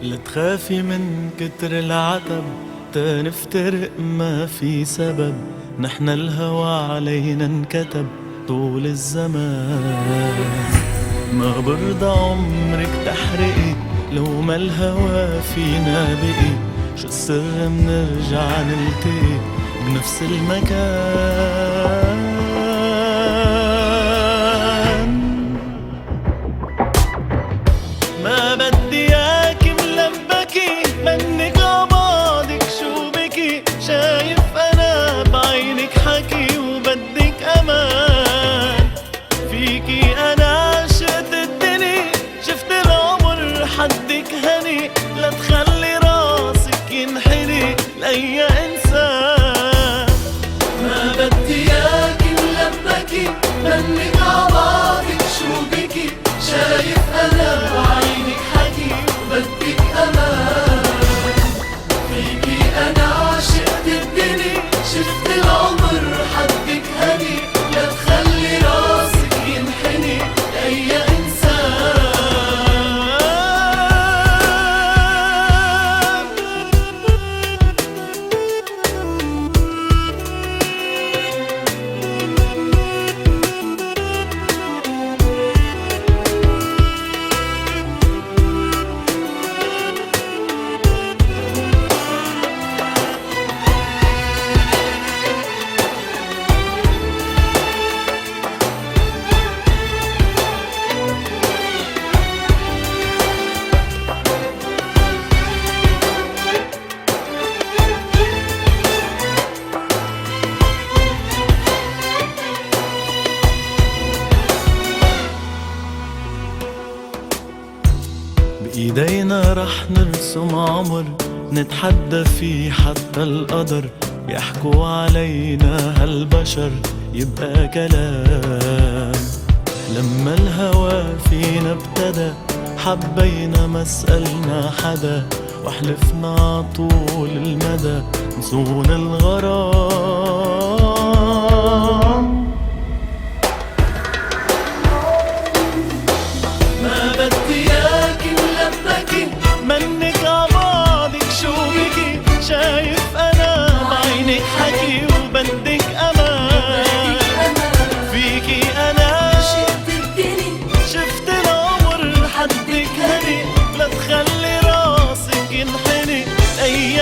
لا تخافي من كتر العتب، تنفترق ما في سبب. نحن الهوى علينا انكتب طول الزمان. ما برضى عمرك تحرقي لو ما الهوى فينا بقي. شو السر منرجع نلتقي بنفس المكان. ما بدي اياكي ملبكي منك عبعدك شو بكي. شايف انا بعينك حكي وبدك امان. فيكي انا عشقت الدنيا، شفت العمر حدك هني. لا تخلي راسك ينحني لأي انسان. ما بدي اياكي ملبكي منك عبعدك شو بكي. شايف انا بعينك حكي وبدك امان. فيكي انا عشقت الدنيا، شفت العمر حدك هني. لا تخلي راسك ينحني لأي انسان. بإيدينا رح نرسم عمر نتحدى فيه حتى القدر. يحكوا علينا هالبشر يبقى كلام. لما الهوى فينا ابتدى حبينا ما سألنا حدا. وحلفنا عطول المدى نصون الغرام. ما بدي اياكي ملبكي منك عبعدك شو بكي. شايف انا بعينك حكي وبدك امان. فيكي انا شفت الدنيا، شفت العمر حدك هني. لا تخلي راسك ينحني لأي